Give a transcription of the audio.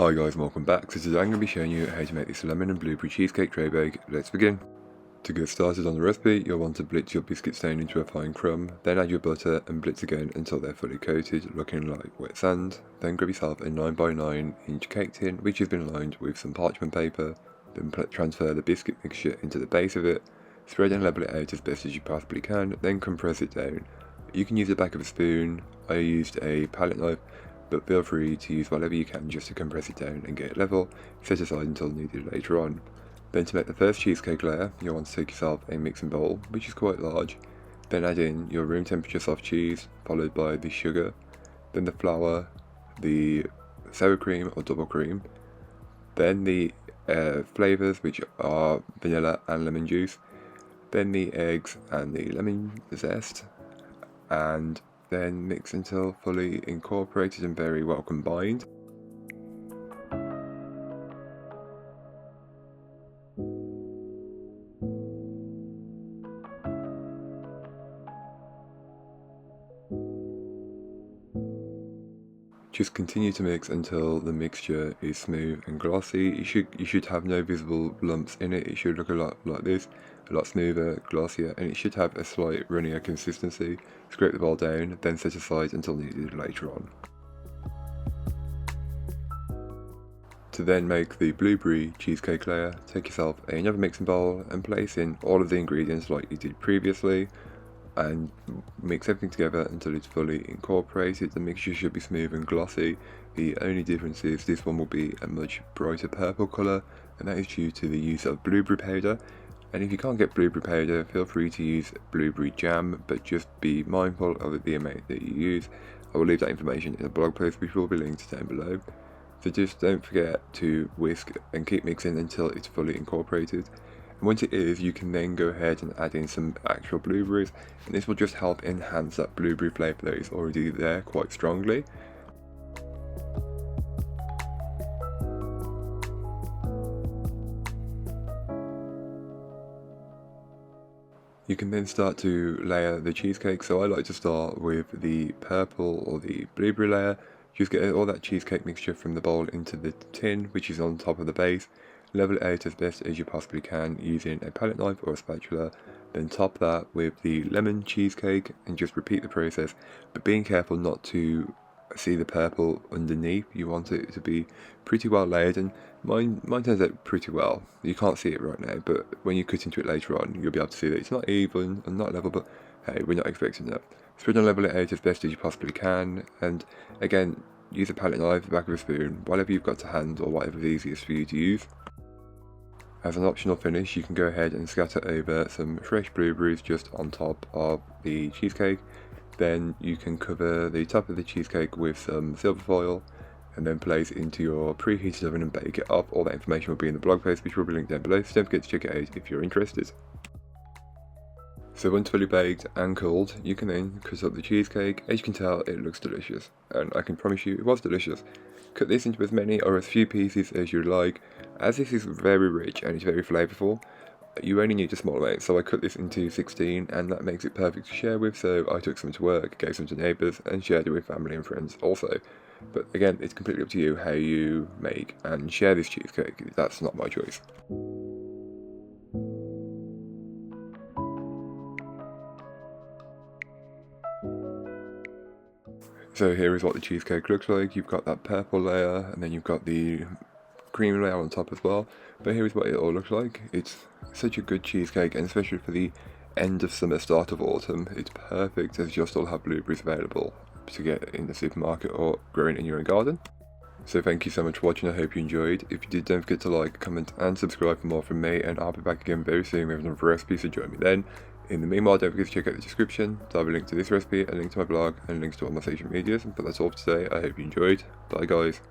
Hi guys and welcome back. So today I'm going to be showing you how to make this lemon and blueberry cheesecake tray bake. Let's begin. To get started on the recipe, you'll want to blitz your biscuits down into a fine crumb, then add your butter and blitz again until they're fully coated, looking like wet sand. Then grab yourself a 9x9 inch cake tin which has been lined with some parchment paper, then transfer the biscuit mixture into the base of it, spread and level it out as best as you possibly can, then compress it down. You can use the back of a spoon. I used a palette knife, but feel free to use whatever you can just to compress it down and get it level, set aside until needed later on. Then to make the first cheesecake layer, you'll want to take yourself a mixing bowl, which is quite large, then add in your room temperature soft cheese, followed by the sugar, then the flour, the sour cream or double cream, then the flavours which are vanilla and lemon juice, then the eggs and the lemon zest, and then mix until fully incorporated and very well combined. Just continue to mix until the mixture is smooth and glossy. You should have no visible lumps in it. It should look a lot like this, a lot smoother, glossier, and it should have a slight runnier consistency. Scrape the bowl down, then set aside until needed later on. To then make the blueberry cheesecake layer, take yourself another mixing bowl and place in all of the ingredients like you did previously, and mix everything together until it's fully incorporated. The mixture should be smooth and glossy. The only difference is this one will be a much brighter purple colour, and that is due to the use of blueberry powder. And if you can't get blueberry powder, feel free to use blueberry jam, but just be mindful of the amount that you use. I will leave that information in the blog post which will be linked down below. So just don't forget to whisk and keep mixing until it's fully incorporated. And once it is, you can then go ahead and add in some actual blueberries, and this will just help enhance that blueberry flavour that is already there quite strongly. You can then start to layer the cheesecake, so I like to start with the purple or the blueberry layer. Just get all that cheesecake mixture from the bowl into the tin which is on top of the base. Level it out as best as you possibly can using a palette knife or a spatula, then top that with the lemon cheesecake and just repeat the process, but being careful not to see the purple underneath. You want it to be pretty well layered, and mine turns out pretty well. You can't see it right now, but when you cut into it later on, you'll be able to see that it's not even and not level, but hey, we're not expecting that. Spread and level it out as best as you possibly can, and again, use a palette knife, the back of a spoon, whatever you've got to hand or whatever is easiest for you to use. As an optional finish, you can go ahead and scatter over some fresh blueberries just on top of the cheesecake. Then you can cover the top of the cheesecake with some silver foil and then place it into your preheated oven and bake it up. All that information will be in the blog post which will be linked down below, so don't forget to check it out if you're interested. So once fully baked and cooled, you can then cut up the cheesecake. As you can tell, it looks delicious, and I can promise you it was delicious. Cut this into as many or as few pieces as you like. As this is very rich and it's very flavourful, you only need a small amount, so I cut this into 16 and that makes it perfect to share with, so I took some to work, gave some to neighbours and shared it with family and friends also. But again, it's completely up to you how you make and share this cheesecake, that's not my choice. So here is what the cheesecake looks like. You've got that purple layer and then you've got the cream layer on top as well. But here is what it all looks like. It's such a good cheesecake, and especially for the end of summer, start of autumn, it's perfect as you'll still have blueberries available to get in the supermarket or growing in your own garden. So thank you so much for watching, I hope you enjoyed. If you did, don't forget to like, comment and subscribe for more from me, and I'll be back again very soon with another recipe, so join me then. In the meanwhile, don't forget to check out the description. There'll be a link to this recipe, a link to my blog, and links to all my social medias. But that's all for today. I hope you enjoyed. Bye guys.